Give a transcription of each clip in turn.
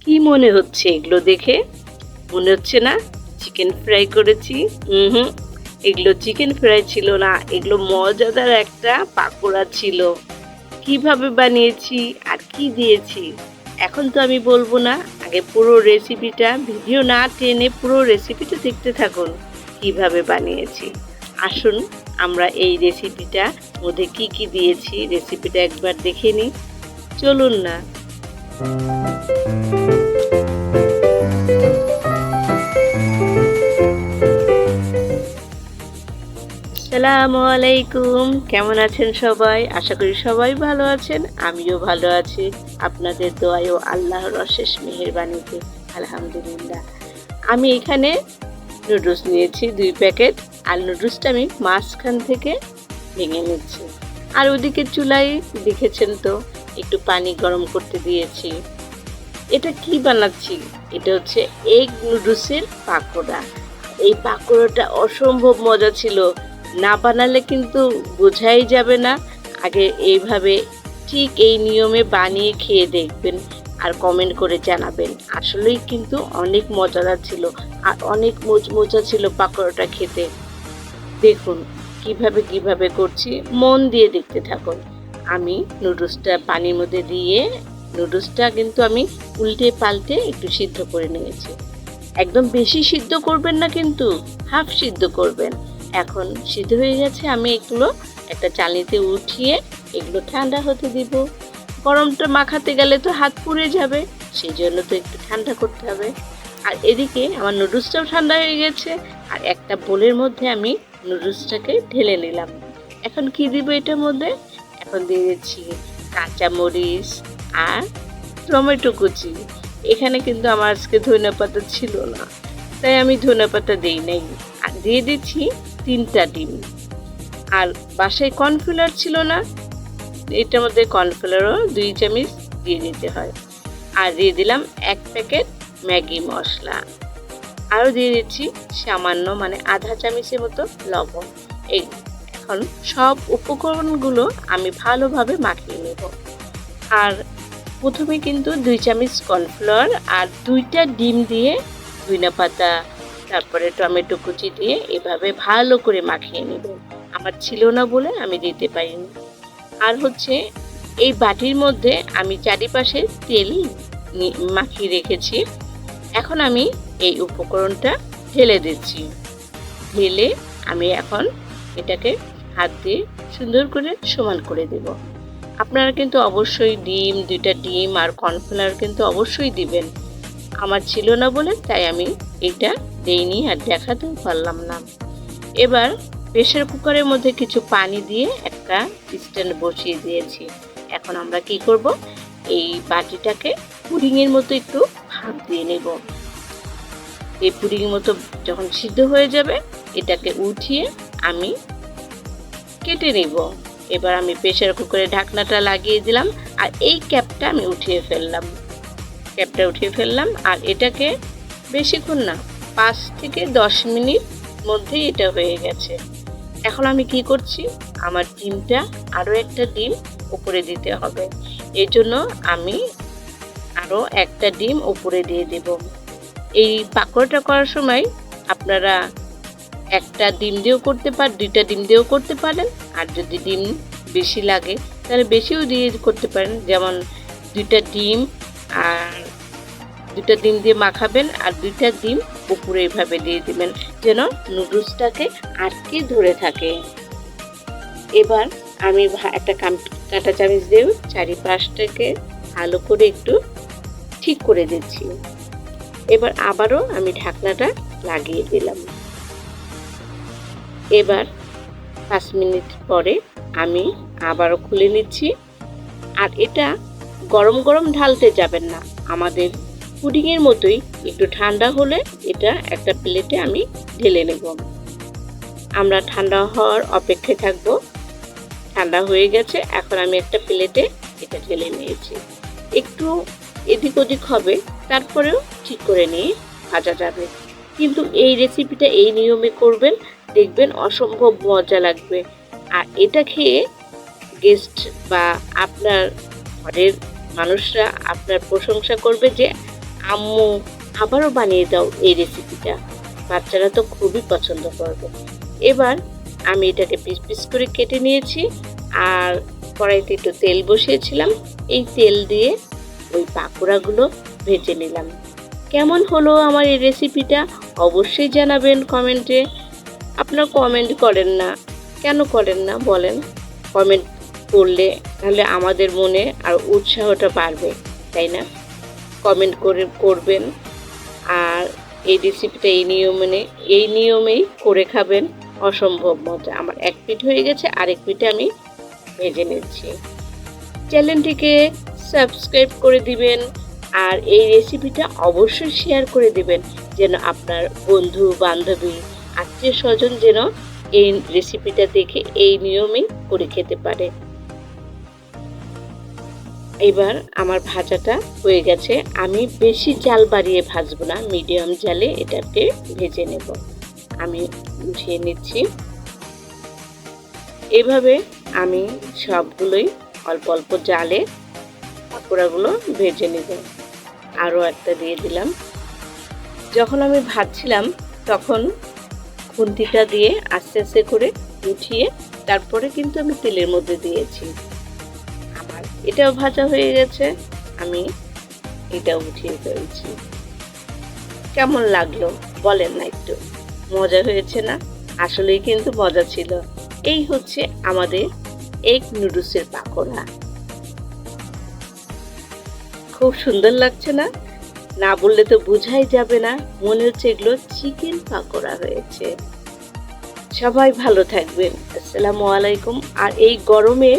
কি মনে হচ্ছে এগুলো দেখে? মনে হচ্ছে না চিকেন ফ্রাই করেছি? হুম, এগুলো চিকেন ফ্রাই ছিল না, এগুলো মজাদার একটা পাকোড়া ছিল। কিভাবে বানিয়েছি আর কি দিয়েছি এখন তো আমি বলবো না, আগে পুরো রেসিপিটা ভিডিও না টেনে পুরো রেসিপিটা দেখতে থাকুন কিভাবে বানিয়েছি। আসুন আমরা এই রেসিপিটার মধ্যে কি কি দিয়েছি রেসিপিটা একবার দেখে নিই। চলুন না। আসসালামু আলাইকুম, কেমন আছেন সবাই? আশা করি সবাই ভালো আছেন, আমিও ভালো আছি। আপনাদের দোয়ায় ও আল্লাহর অশেষ মেহেরবানিতে আলহামদুলিল্লাহ। আমি এখানে নুডলস নিয়েছি 2 প্যাকেট, আর নুডলসটা আমি মাঝখান থেকে ভেঙে নিচ্ছি। আর ওদিকে চুলায় দেখেছেন তো একটু পানি গরম করতে দিয়েছি। এটা কি বানাচ্ছি? এটা হচ্ছে এগ নুডলসের পাকোড়া। এই পাকোড়াটা অসম্ভব মজা ছিল, না বানালে কিন্তু বোঝাই যাবে না। আগে এইভাবে ঠিক এই নিয়মে বানিয়ে খেয়ে দেখবেন আর কমেন্ট করে জানাবেন। আসলেই কিন্তু অনেক মজাদার ছিল আর অনেক মোচমোচা ছিল পাকোড়াটা খেতে। দেখুন কিভাবে করছি, মন দিয়ে দেখতে থাকুন। আমি নুডলসটা পানির মধ্যে দিয়ে নুডলসটা কিন্তু আমি উল্টে পাল্টে একটু সিদ্ধ করে নিয়েছি। একদম বেশি সিদ্ধ করবেন না, কিন্তু হাফ সিদ্ধ করবেন। এখন সিদ্ধ হয়ে গেছে, আমি এগুলো একটা চালনিতে উঠিয়ে এগুলো ঠান্ডা হতে দিব। গরমটা মাখাতে গেলে তো হাত পুড়ে যাবে, সেই জন্য তো একটু ঠান্ডা করতে হবে। আর এদিকে আমার নুডলসটাও ঠান্ডা হয়ে গেছে, আর একটা বোলের মধ্যে আমি নুডলসটাকে ঢেলে নিলাম। এখন কি দিব এটার মধ্যে? এখন দিয়ে দিচ্ছি কাঁচামরিচ আর টমেটো কুচি। এখানে কিন্তু আমার আজকে ধনেপাতা ছিল না, তাই আমি ধনেপাতা দিই নাই। আর দিয়ে দিচ্ছি 3টা ডিম। আর বাসায় কর্নফ্লাওয়ার ছিল না, এটার মধ্যে কর্নফ্লাওয়ারও 2 চামচ দিয়ে দিতে হয়। আর দিয়ে দিলাম 1 প্যাকেট ম্যাগি মশলা। আরও দিয়ে দিচ্ছি সামান্য মানে আধা চামচের মতো লবণ। এখন সব উপকরণগুলো আমি ভালোভাবে মাখিয়ে নেব। আর প্রথমে কিন্তু 2 চামচ কর্নফ্লাওয়ার আর 2টা ডিম দিয়ে ধনেপাতা তারপরে টমেটো কুচি দিয়ে এভাবে ভালো করে মাখিয়ে নেব। আমার ছিল না বলে আমি দিতে পারিনি। আর হচ্ছে এই বাটির মধ্যে আমি চারিপাশে তেল মাখিয়ে রেখেছি। এখন আমি এই উপকরণটা ঢেলে দিচ্ছি। ঢেলে আমি এখন এটাকে হাত দিয়ে সুন্দর করে সমান করে দেব। আপনারা কিন্তু অবশ্যই 2টা ডিম আর কর্নফ্লাওয়ার কিন্তু অবশ্যই দিবেন। আমার ছিল না বলে তাই আমি এটা দেইনি আর দেখাতেও পারলাম না। এবার প্রেসার কুকারের মধ্যে কিছু পানি দিয়ে একটা স্ট্যান্ড বসিয়ে দিয়েছি। এখন আমরা কি করব, এই বাটিটাকে পুডিংয়ের মতো একটু ভাপ দিয়ে নেব। এই পুডিংয়ের মতো যখন সিদ্ধ হয়ে যাবে এটাকে উঠিয়ে আমি কেটে নেব। এবার আমি প্রেসার কুকারে ঢাকনাটা লাগিয়ে দিলাম আর এই ক্যাপটা আমি উঠিয়ে ফেললাম। আর এটাকে বেশিক্ষণ না, 5 থেকে 10 মিনিট মধ্যেই এটা হয়ে গেছে। এখন আমি কি করছি, আমার ডিমটা আরও একটা ডিম উপরে দিতে হবে। এই জন্য আমি আরও একটা ডিম উপরে দিয়ে দেব। এই পাকোড়াটা করার সময় আপনারা একটা ডিম দিয়েও করতে পারেন, 2টা ডিম দিয়েও করতে পারেন। আর যদি ডিম বেশি লাগে তাহলে বেশিও দিয়ে করতে পারেন। যেমন 2টা ডিম আর 2টা ডিম দিয়ে মাখাবেন আর 2টা ডিম উপরে এইভাবে দিয়ে দিবেন যেন নুডলসটাকে আটকে ধরে থাকে। এবার আমি একটা কাঁটা চামচ দিয়ে চারিপাশটাকে ভালো করে একটু ঠিক করে দিচ্ছি। এবার আবারও আমি ঢাকনাটা লাগিয়ে দিলাম। এবার 5 মিনিট পরে আমি আবারও খুলে নিচ্ছি। আর এটা গরম গরম ঢালতে যাবেন না, আমাদের পুডিংয়ের মতোই একটু ঠান্ডা হলে এটা একটা প্লেটে আমি ঢেলে নেব। আমরা ঠান্ডা হওয়ার অপেক্ষায় থাকবো। ঠান্ডা হয়ে গেছে, এখন আমি একটা প্লেটে এটা ঢেলে নিয়েছি। একটু এদিক ওদিক হবে, তারপরেও ঠিক করে নিয়ে ভাজা যাবে। কিন্তু এই রেসিপিটা এই নিয়মে করবেন, দেখবেন অসম্ভব মজা লাগবে। আর এটা খেয়ে গেস্ট বা আপনার ঘরের মানুষরা আপনার প্রশংসা করবে যে আম্মু আবারও বানিয়ে দাও এই রেসিপিটা। বাচ্চারা তো খুবই পছন্দ করবে। এবার আমি এটাকে পিস পিস করে কেটে নিয়েছি আর কড়াইতে একটু তেল বসিয়েছিলাম। এই তেল দিয়ে ওই পাকোড়াগুলো ভেজে নিলাম। কেমন হলো আমার এই রেসিপিটা অবশ্যই জানাবেন কমেন্টে। আপনারা কমেন্ট করেন না, কেন করেন না বলেন? কমেন্ট করলে তাহলে আমাদের মনে আর উৎসাহটা বাড়বে, তাই না? কমেন্ট করবেন। আর এই রেসিপিটা এই নিয়মেই করে খাবেন, অসম্ভব মজা। আমার এক পিঠ হয়ে গেছে, আরেক পিঠে আমি ভেজে নিচ্ছি। চ্যানেলটিকে সাবস্ক্রাইব করে দিবেন আর এই রেসিপিটা অবশ্যই শেয়ার করে দিবেন, যেন আপনার বন্ধু বান্ধবী আত্মীয় স্বজন যেন এই রেসিপিটা দেখে এই নিয়মেই করে খেতে পারে। এবার আমার ভাজাটা হয়ে গেছে। আমি বেশি জাল বাড়িয়ে ভাজবো না, মিডিয়াম জালে এটাকে ভেজে নেব। আমি উঠিয়ে নিচ্ছি। এভাবে আমি সবগুলোই অল্প অল্প জালে পাকোড়াগুলো ভেজে নেব। আরও একটা দিয়ে দিলাম। যখন আমি ভাজছিলাম তখন খুন্তিটা দিয়ে আস্তে আস্তে করে উঠিয়ে তারপরে কিন্তু আমি তেলের মধ্যে দিয়েছি। আমার এটাও ভাজা হয়ে গেছে, আমি এটাও উঠিয়ে ফেলছি। কেমন লাগলো বলেন না একটু? মজা হয়েছে না? আসলেই কিন্তু মজা ছিল। এই হচ্ছে আমাদের এগ নুডলসের পাকোড়া। খুব সুন্দর লাগছে না? না বললে তো বোঝাই যাবে না, মনে হচ্ছে এগুলো চিকেন পাকোড়া হয়েছে। সবাই ভালো থাকবেন। আসসালামু আলাইকুম। আর এই গরমে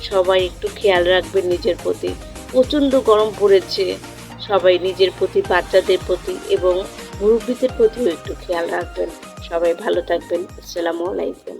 সবাই একটু খেয়াল রাখবেন নিজের প্রতি। প্রচণ্ড গরম পড়েছে। সবাই নিজের প্রতি, বাচ্চাদের প্রতি এবং মুরব্বীদের প্রতিও একটু খেয়াল রাখবেন। সবাই ভালো থাকবেন। আসসালামু আলাইকুম।